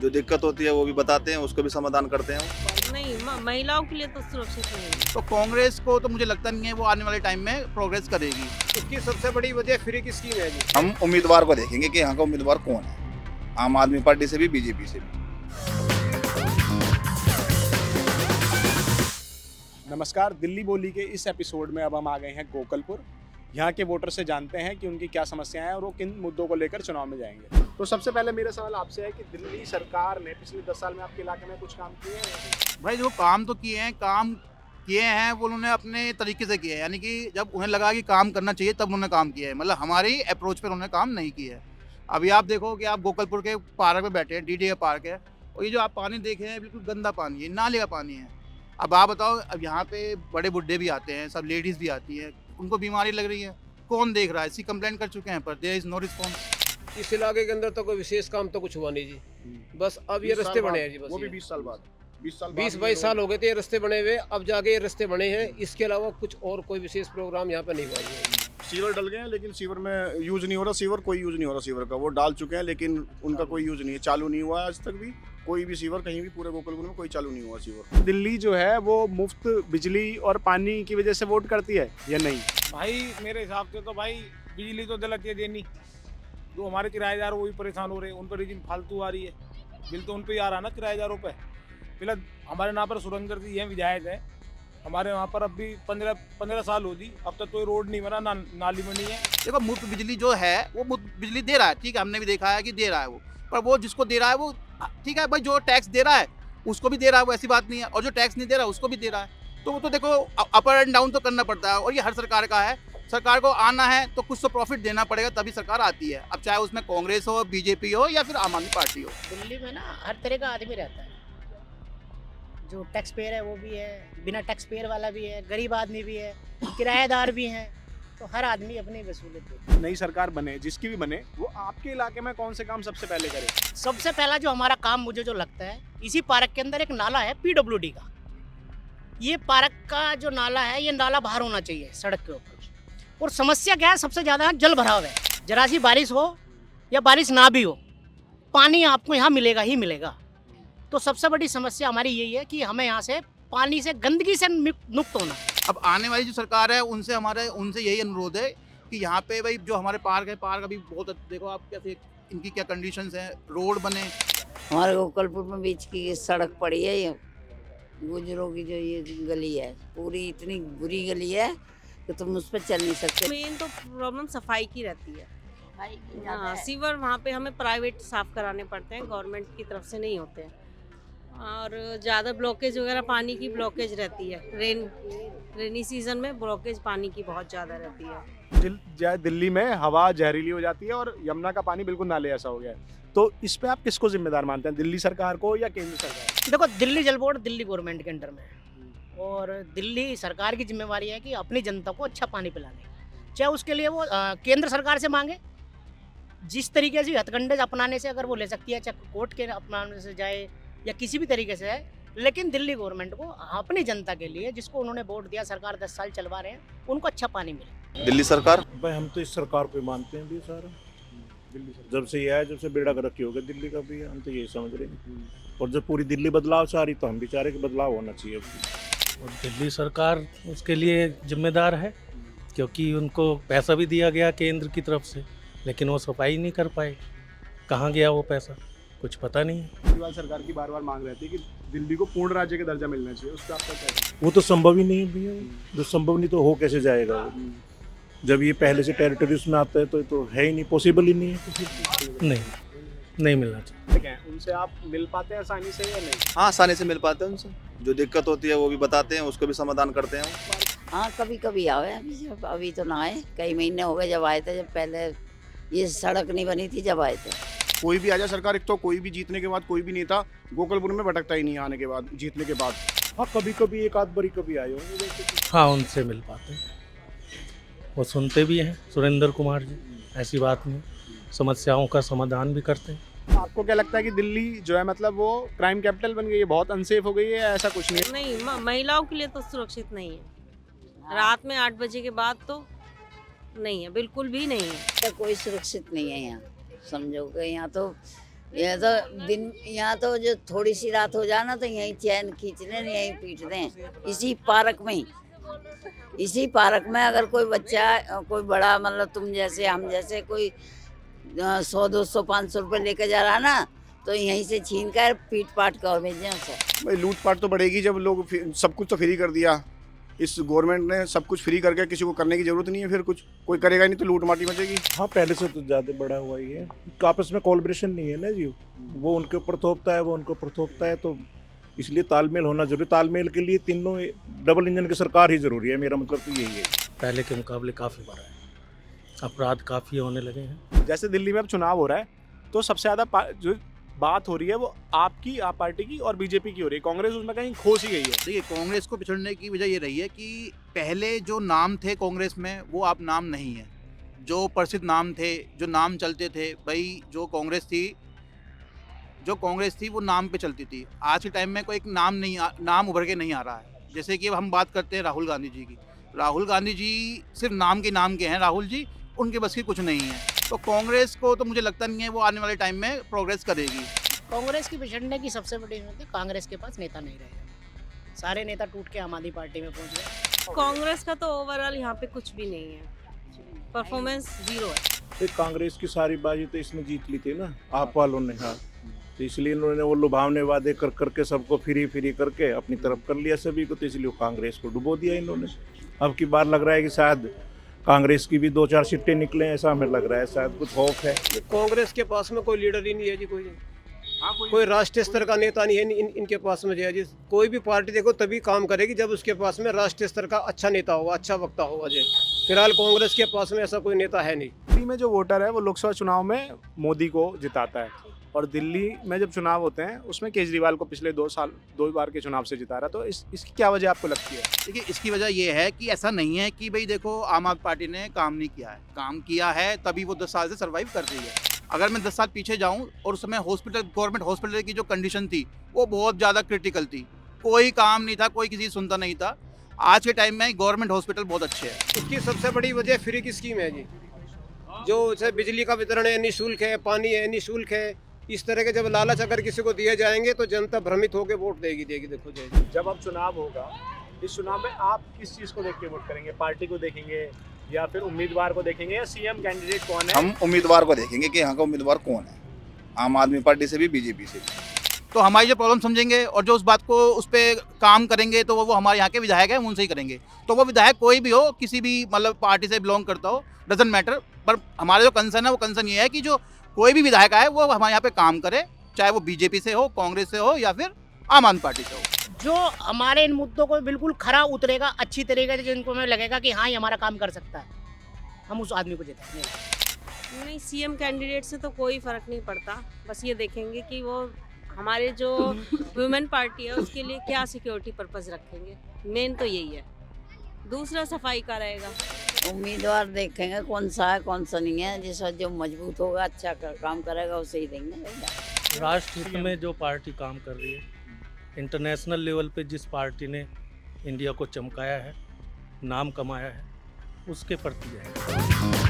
जो दिक्कत होती है वो भी बताते हैं, उसको भी समाधान करते हैं। नहीं, महिलाओं के लिए तो सुरक्षित नहीं है। तो कांग्रेस को तो मुझे लगता नहीं है वो आने वाले टाइम में प्रोग्रेस करेगी। इसकी सबसे बड़ी वजह फ्री की स्कीम है जी। हम उम्मीदवार को देखेंगे कि यहाँ का उम्मीदवार कौन है, आम आदमी पार्टी से भी, बीजेपी से भी। नमस्कार, दिल्ली बोली के इस एपिसोड में अब हम आ गए हैं गोकलपुर। यहाँ के वोटर से जानते हैं कि उनकी क्या समस्याएं हैं और वो किन मुद्दों को लेकर चुनाव में जाएंगे। तो सबसे पहले मेरा सवाल आपसे है कि दिल्ली सरकार ने पिछले 10 साल में आपके इलाके में कुछ काम किए हैं? भाई जो काम तो किए हैं वो उन्होंने अपने तरीके से किए हैं, यानी कि जब उन्हें लगा कि काम करना चाहिए तब उन्होंने काम किया है। मतलब हमारी अप्रोच पर उन्होंने काम नहीं किया है। अभी आप देखो कि आप गोकलपुर के पार्क में बैठे हैं, डीडीए पार्क है, और ये जो आप पानी देख रहे हैं बिल्कुल गंदा पानी है, नाले का पानी है। अब आप बताओ, अब यहाँ पे बड़े बुड्ढे भी आते हैं, सब लेडीज़ भी आती हैं, उनको बीमारी लग रही है, कौन देख रहा है? इसकी कंप्लेंट कर चुके हैं पर देयर इज़ नो रिस्पॉन्स। इस इलाके के अंदर तो कोई विशेष काम तो कुछ हुआ नहीं जी। बस अब ये रास्ते बने हैं जी। बस वो भी ये 20 साल बाद 20-22 साल हो गए थे ये रास्ते बने हुए, अब जाके ये रास्ते बने हैं। इसके अलावा कुछ और कोई विशेष प्रोग्राम यहाँ पे नहीं हुआ जी। सीवर डल गए हैं लेकिन सीवर में यूज नहीं हो रहा। सीवर कोई यूज नहीं हो रहा सीवर का। वो डाल चुके हैं लेकिन उनका कोई यूज नहीं है, चालू नहीं हुआ है आज तक भी। कोई भी सीवर कहीं भी पूरे गोकलपुर में कोई चालू नहीं हुआ सीवर। दिल्ली जो है वो मुफ्त बिजली और पानी की वजह से वोट करती है या नहीं? भाई मेरे हिसाब से तो भाई बिजली तो दिलाती है देनी। जो हमारे किराएदार वो भी परेशान हो रहे हैं, उन पर रीजन फालतू आ रही है। बिल तो उन पे ही आ रहा है ना किराएदारों पे। फिलहाल हमारे यहाँ पर सुरेंद्र जी हैं, विधायक है हमारे वहाँ पर। अब भी 15 साल हो दी, अब तक कोई रोड नहीं बना, ना नाली बनी है। देखो, मुफ्त बिजली जो है वो मुफ्त बिजली दे रहा है, ठीक है, हमने भी देखा है कि दे रहा है वो। पर वो जिसको दे रहा है वो ठीक है भाई, जो टैक्स दे रहा है उसको भी दे रहा है, वो ऐसी बात नहीं है, और जो टैक्स नहीं दे रहा है उसको भी दे रहा है। तो वो तो देखो अपर एंड डाउन तो करना पड़ता है, और ये हर सरकार का है। सरकार को आना है तो कुछ तो प्रॉफिट देना पड़ेगा, तभी सरकार आती है। अब चाहे उसमें कांग्रेस हो, बीजेपी हो या फिर आम आदमी पार्टी हो। दिल्ली में ना हर तरह का आदमी रहता है। जो टैक्स पेयर है वो भी है, बिना टैक्स पेयर वाला भी है, गरीब आदमी भी है, किराएदार भी हैं। तो हर आदमी अपनी वसूलियत देता है। नई सरकार बने, जिसकी भी बने, वो आपके इलाके में कौन से काम सबसे पहले करे? सबसे पहला जो हमारा काम मुझे जो लगता है, इसी पार्क के अंदर एक नाला है पीडब्ल्यूडी का। ये पार्क का जो नाला है, ये नाला बाहर होना चाहिए सड़क के ऊपर। और समस्या क्या है, सबसे ज़्यादा जल भराव है। जरा सी बारिश हो या बारिश ना भी हो, पानी आपको यहाँ मिलेगा ही मिलेगा। तो सबसे बड़ी समस्या हमारी यही है कि हमें यहाँ से पानी से, गंदगी से मुक्त होना। अब आने वाली जो सरकार है उनसे यही अनुरोध है कि यहाँ पे भाई जो हमारे पार्क है, पार्क अभी बहुत, देखो आप कैसे, इनकी क्या कंडीशंस हैं, रोड बने। हमारे गोकलपुर में बीच की सड़क पड़ी है, ये गुजरों की जो ये गली है, पूरी इतनी बुरी गली है कि तुम उस पर चल नहीं सकते। मेन तो प्रॉब्लम सफाई की रहती है। भाई ज्यादा हाँ, है। सीवर वहाँ पे हमें प्राइवेट साफ कराने पड़ते हैं, गवर्नमेंट की तरफ से नहीं होते हैं। और ज़्यादा ब्लॉकेज वगैरह, पानी की ब्लॉकेज रहती है। रेनी सीजन में ब्लॉकेज पानी की बहुत ज़्यादा रहती है। दिल्ली में हवा जहरीली हो जाती है और यमुना का पानी बिल्कुल नाले ऐसा हो गया है। तो इस पे आप किसको जिम्मेदार मानते हैं, दिल्ली सरकार को या केंद्र सरकार? देखो, दिल्ली जल बोर्ड दिल्ली गवर्नमेंट के अंडर में है, और दिल्ली सरकार की जिम्मेवारी है कि अपनी जनता को अच्छा पानी पिलाने। चाहे उसके लिए वो केंद्र सरकार से मांगे, जिस तरीके से हथकंडे अपनाने से अगर वो ले सकती है, चाहे कोर्ट के अपनाने से जाए या किसी भी तरीके से है, लेकिन दिल्ली गवर्नमेंट को अपनी जनता के लिए, जिसको उन्होंने वोट दिया, सरकार 10 साल चलवा रहे हैं, उनको अच्छा पानी मिले। दिल्ली सरकार, भाई हम तो इस सरकार को मानते हैं भी सारा। जब से ये आया, जब से बेड़ा गर्क हो गया दिल्ली का भी, हम तो यही समझ रहे हैं। और जब पूरी दिल्ली बदलाव से आ रही तो हम भी चाह रहे कि बदलाव होना चाहिए। और दिल्ली सरकार उसके लिए जिम्मेदार है, क्योंकि उनको पैसा भी दिया गया केंद्र की तरफ से, लेकिन वो सफाई नहीं कर पाए। कहाँ गया वो पैसा, कुछ पता नहीं है। केजरीवाल सरकार की बार-बार मांग रहती है कि दिल्ली को पूर्ण राज्य का दर्जा मिलना चाहिए, उस पर आपका क्या है? वो तो संभव ही नहीं है भैया। जो संभव नहीं तो हो कैसे जाएगा वो? जब ये पहले से टेरिटरीज में आता है तो है ही नहीं, पॉसिबल ही नहीं है। नहीं मिलना चाहिए। ठीक है, उनसे आप मिल पाते हैं आसानी से या नहीं? हाँ, आसानी से मिल पाते हैं उनसे। जो दिक्कत होती है वो भी बताते हैं, उसको भी समाधान करते हैं। हाँ, कभी कभी आवे, अभी तो ना आए। कई महीने हो गए जब आए थे, जब पहले ये सड़क नहीं बनी थी जब आए थे। कोई भी आ जाए सरकार, एक तो कोई भी जीतने के बाद कोई भी नेता गोकलपुर में भटकता ही नहीं आने के बाद, जीतने के बाद। हाँ, कभी कभी एक आध बारी कभी आए होंगे। हाँ, उनसे मिल पाते हैं, वो सुनते भी हैं, सुरेंद्र कुमार जी, ऐसी बात नहीं, समस्याओं का समाधान भी करते हैं। आपको क्या लगता है कि दिल्ली जो है, मतलब वो क्राइम कैपिटल बन गई है, बहुत अनसेफ हो गई है, ऐसा कुछ नहीं है? नहीं, महिलाओं के लिए तो सुरक्षित नहीं है। रात में 8 बजे के बाद तो नहीं है, बिल्कुल भी नहीं है। तो कोई सुरक्षित नहीं है यहाँ, समझो कि यहाँ तो ये तो दिन यहाँ तो जो थोड़ी सी रात हो जाए ना तो यहीं चैन खींच लें, यहीं पीट दें, इसी पार्क में ही। इसी पार्क में अगर कोई बच्चा, कोई बड़ा, मतलब तुम जैसे, हम जैसे, कोई 100 200 500 रुपये लेके जा रहा ना, तो यहीं से छीन कर पीट पाट कर भेजें उसे। भाई लूटपाट तो बढ़ेगी जब लोग सब कुछ तो फ्री कर दिया। इस गवर्नमेंट ने सब कुछ फ्री करके किसी को करने की जरूरत नहीं है, फिर कुछ कोई करेगा नहीं तो लूट माटी मचेगी। हाँ, पहले से तो ज़्यादा बड़ा हुआ ही है। आपस में कोलैबोरेशन नहीं है ना जी, वो उनके ऊपर थोपता है, वो उनके ऊपर थोपता है, तो इसलिए तालमेल होना जरूरी। तालमेल के लिए तीनों डबल इंजन की सरकार ही जरूरी है, मेरा मतलब तो यही है। पहले के मुकाबले काफ़ी बढ़ा है, अपराध काफ़ी होने लगे हैं। जैसे दिल्ली में अब चुनाव हो रहा है तो सबसे ज़्यादा जो बात हो रही है वो आप पार्टी की और बीजेपी की हो रही है। कांग्रेस उसमें कहीं खोस ही गई है। देखिए, कांग्रेस को पिछड़ने की वजह ये रही है कि पहले जो नाम थे कांग्रेस में वो अब नाम नहीं है। जो प्रसिद्ध नाम थे, जो नाम चलते थे, भाई जो कांग्रेस थी वो नाम पे चलती थी। आज के टाइम में कोई एक नाम उभर के नहीं आ रहा है। जैसे कि अब हम बात करते हैं राहुल गांधी जी की। राहुल गांधी जी सिर्फ नाम के हैं राहुल जी, उनके बस की कुछ नहीं है। तो कांग्रेस को तो मुझे लगता नहीं है वो आने वाले टाइम में प्रोग्रेस करेगी। कांग्रेस की बिछड़ने की सबसे बड़ी वजह है कांग्रेस के पास नेता नहीं रहे। सारे नेता टूट के आम आदमी पार्टी में पहुंच गए। कांग्रेस का तो ओवरऑल यहाँ पे कुछ भी नहीं है, परफॉर्मेंस जीरो है। तो कांग्रेस की सारी बाजी तो इसमें जीत ली थी ना आप वालों ने। हाँ, तो इसलिए इन्होंने वो लुभावने वादे कर करके सबको फ्री करके अपनी तरफ कर लिया सभी को, तो इसलिए कांग्रेस को डुबो दिया इन्होंने। अब की बार लग रहा है कि शायद कांग्रेस की भी 2-4 सीटें निकले, ऐसा हमें लग रहा है, शायद कुछ होप है। कांग्रेस के पास में कोई लीडर ही नहीं है जी, कोई राष्ट्रीय स्तर का नेता नहीं है इनके पास में जी। कोई भी पार्टी देखो तभी काम करेगी जब उसके पास में राष्ट्रीय स्तर का अच्छा नेता होगा, अच्छा वक्ता होगा जी। फिलहाल कांग्रेस के पास में ऐसा कोई नेता है नहीं। दिल्ली में जो वोटर है वो लोकसभा चुनाव में मोदी को जिताता है, और दिल्ली में जब चुनाव होते हैं उसमें केजरीवाल को पिछले 2 बार के चुनाव से जिता रहा। तो इसकी क्या वजह आपको लगती है? देखिए, इसकी वजह ये है कि ऐसा नहीं है कि भाई देखो आम आदमी पार्टी ने काम नहीं किया है। काम किया है तभी वो 10 साल से सर्वाइव कर रही है। अगर मैं 10 साल पीछे जाऊं और उस समय गवर्नमेंट हॉस्पिटल की जो कंडीशन थी वो बहुत ज़्यादा क्रिटिकल थी, कोई काम नहीं था, कोई किसी सुनता नहीं था। आज के टाइम में गवर्नमेंट हॉस्पिटल बहुत अच्छे हैं। इसकी सबसे बड़ी वजह फ्री की स्कीम है जी, जो जैसे बिजली का वितरण है निःशुल्क है, पानी है निःशुल्क है। इस तरह के जब लालच अगर किसी को दिए जाएंगे तो जनता भ्रमित होकर वोट देगी। देखो जी, जब अब चुनाव होगा, इस चुनाव में आप किस चीज़ को देख के वोट करेंगे? पार्टी को देखेंगे या फिर उम्मीदवार को देखेंगे, या सीएम कैंडिडेट कौन है? हम उम्मीदवार को देखेंगे कि यहाँ का उम्मीदवार कौन है, आम आदमी पार्टी से भी बीजेपी से भी। तो हमारी जो प्रॉब्लम समझेंगे और जो उस बात को उस पर काम करेंगे तो वो हमारे यहाँ के विधायक हैं, उनसे ही करेंगे। तो वो विधायक कोई भी हो, किसी भी मतलब पार्टी से बिलोंग करता हो, डजेंट मैटर। पर हमारा जो कंसर्न है वो कंसर्न ये है कि जो कोई भी विधायक आए वो हमारे यहाँ पे काम करे, चाहे वो बीजेपी से हो, कांग्रेस से हो या फिर आम आदमी पार्टी से हो। जो हमारे इन मुद्दों को बिल्कुल खरा उतरेगा अच्छी तरीके से, जिनको हमें लगेगा कि हाँ ये हमारा काम कर सकता है, हम उस आदमी को जिताएंगे। नहीं, सीएम कैंडिडेट से तो कोई फर्क नहीं पड़ता। बस ये देखेंगे कि वो हमारे जो वुमेन पार्टी है उसके लिए क्या सिक्योरिटी पर्पस रखेंगे, मेन तो यही है। दूसरा सफाई का रहेगा। उम्मीदवार देखेंगे कौन सा है कौन सा नहीं है, जिसका जो मजबूत होगा, अच्छा काम करेगा उसे ही देंगे। राष्ट्र हित में जो पार्टी काम कर रही है, इंटरनेशनल लेवल पे जिस पार्टी ने इंडिया को चमकाया है, नाम कमाया है, उसके प्रति है।